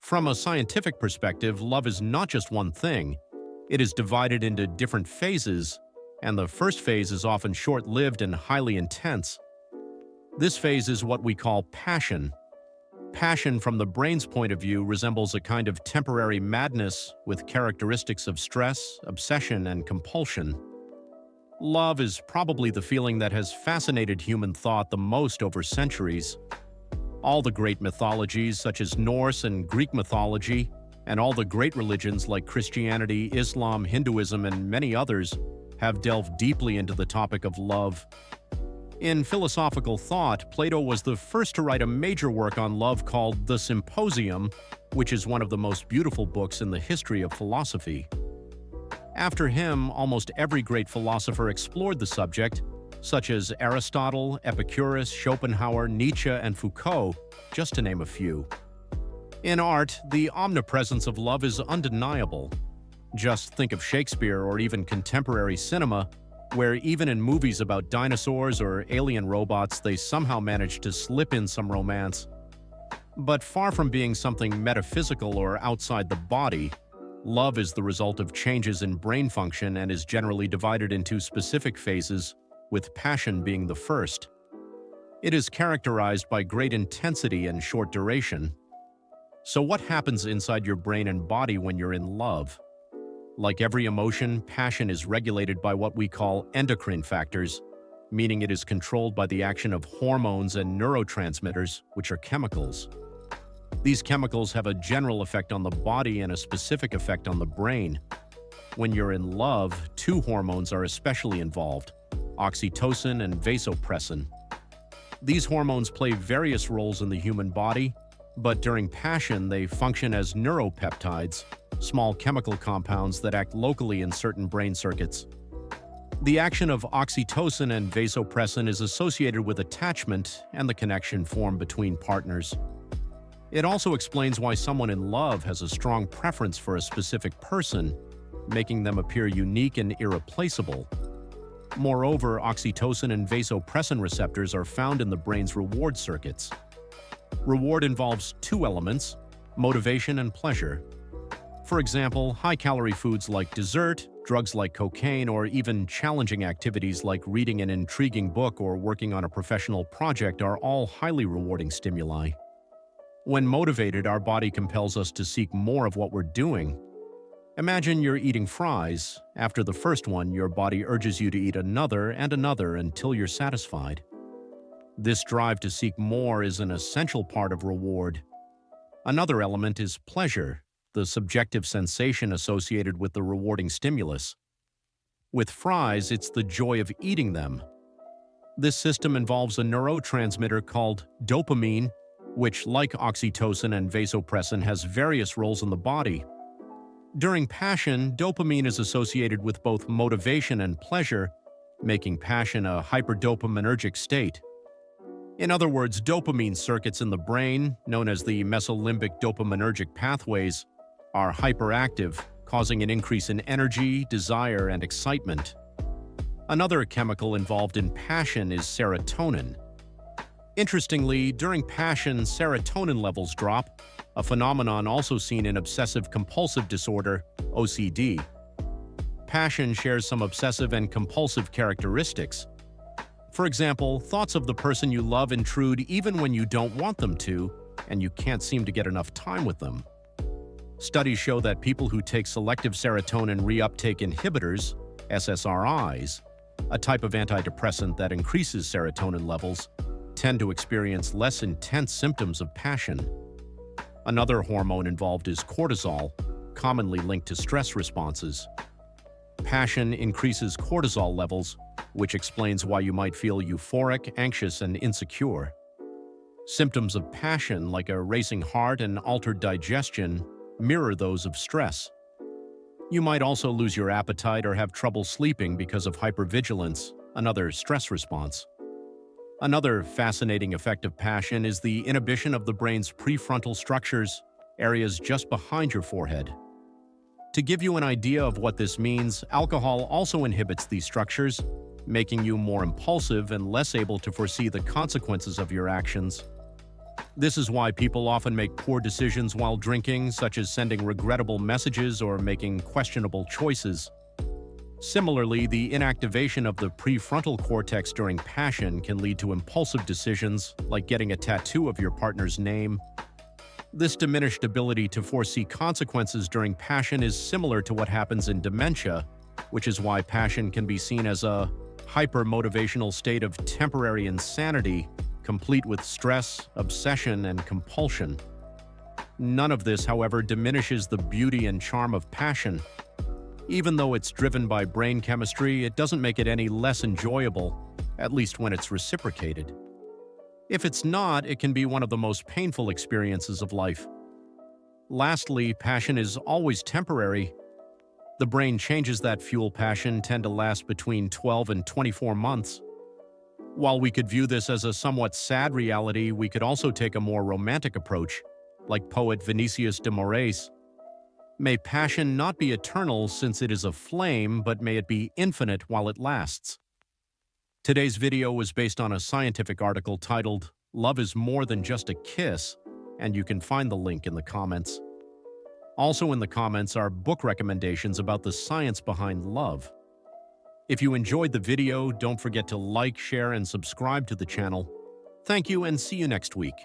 From a scientific perspective, love is not just one thing. It is divided into different phases, and the first phase is often short-lived and highly intense. This phase is what we call passion. Passion, from the brain's point of view, resembles a kind of temporary madness with characteristics of stress, obsession, and compulsion. Love is probably the feeling that has fascinated human thought the most over centuries. All the great mythologies, such as Norse and Greek mythology, and all the great religions like Christianity, Islam, Hinduism, and many others, have delved deeply into the topic of love. In philosophical thought, Plato was the first to write a major work on love called The Symposium, which is one of the most beautiful books in the history of philosophy. After him, almost every great philosopher explored the subject, such as Aristotle, Epicurus, Schopenhauer, Nietzsche, and Foucault, just to name a few. In art, the omnipresence of love is undeniable. Just think of Shakespeare or even contemporary cinema, where even in movies about dinosaurs or alien robots, they somehow manage to slip in some romance. But far from being something metaphysical or outside the body, love is the result of changes in brain function and is generally divided into specific phases, with passion being the first. It is characterized by great intensity and short duration. So what happens inside your brain and body when you're in love? Like every emotion, passion is regulated by what we call endocrine factors, meaning it is controlled by the action of hormones and neurotransmitters, which are chemicals. These chemicals have a general effect on the body and a specific effect on the brain. When you're in love, two hormones are especially involved: oxytocin and vasopressin. These hormones play various roles in the human body, but during passion they function as neuropeptides, small chemical compounds that act locally in certain brain circuits. The action of oxytocin and vasopressin is associated with attachment and the connection formed between partners. It also explains why someone in love has a strong preference for a specific person, making them appear unique and irreplaceable. Moreover, oxytocin and vasopressin receptors are found in the brain's reward circuits. Reward involves two elements: motivation and pleasure. For example, high-calorie foods like dessert, drugs like cocaine, or even challenging activities like reading an intriguing book or working on a professional project are all highly rewarding stimuli. When motivated, our body compels us to seek more of what we're doing. Imagine you're eating fries. After the first one, your body urges you to eat another and another until you're satisfied. This drive to seek more is an essential part of reward. Another element is pleasure, the subjective sensation associated with the rewarding stimulus. With fries, it's the joy of eating them. This system involves a neurotransmitter called dopamine, which, like oxytocin and vasopressin, has various roles in the body. During passion, dopamine is associated with both motivation and pleasure, making passion a hyperdopaminergic state. In other words, dopamine circuits in the brain, known as the mesolimbic dopaminergic pathways, are hyperactive, causing an increase in energy, desire, and excitement. Another chemical involved in passion is serotonin. Interestingly, during passion, serotonin levels drop, a phenomenon also seen in obsessive-compulsive disorder, OCD. Passion shares some obsessive and compulsive characteristics. For example, thoughts of the person you love intrude even when you don't want them to, and you can't seem to get enough time with them. Studies show that people who take selective serotonin reuptake inhibitors, SSRIs, a type of antidepressant that increases serotonin levels, tend to experience less intense symptoms of passion. Another hormone involved is cortisol, commonly linked to stress responses. Passion increases cortisol levels, which explains why you might feel euphoric, anxious, and insecure. Symptoms of passion, like a racing heart and altered digestion, mirror those of stress. You might also lose your appetite or have trouble sleeping because of hypervigilance, another stress response. Another fascinating effect of passion is the inhibition of the brain's prefrontal structures, areas just behind your forehead. To give you an idea of what this means, alcohol also inhibits these structures, making you more impulsive and less able to foresee the consequences of your actions. This is why people often make poor decisions while drinking, such as sending regrettable messages or making questionable choices. Similarly, the inactivation of the prefrontal cortex during passion can lead to impulsive decisions, like getting a tattoo of your partner's name. This diminished ability to foresee consequences during passion is similar to what happens in dementia, which is why passion can be seen as a hyper-motivational state of temporary insanity, complete with stress, obsession, and compulsion. None of this, however, diminishes the beauty and charm of passion. Even though it's driven by brain chemistry, it doesn't make it any less enjoyable, at least when it's reciprocated. If it's not, it can be one of the most painful experiences of life. Lastly, passion is always temporary. The brain changes that fuel passion tend to last between 12 and 24 months. While we could view this as a somewhat sad reality, we could also take a more romantic approach, like poet Vinicius de Moraes. May passion not be eternal since it is a flame, but may it be infinite while it lasts. Today's video was based on a scientific article titled, "Love is More Than Just a Kiss," and you can find the link in the comments. Also in the comments are book recommendations about the science behind love. If you enjoyed the video, don't forget to like, share, and subscribe to the channel. Thank you and see you next week.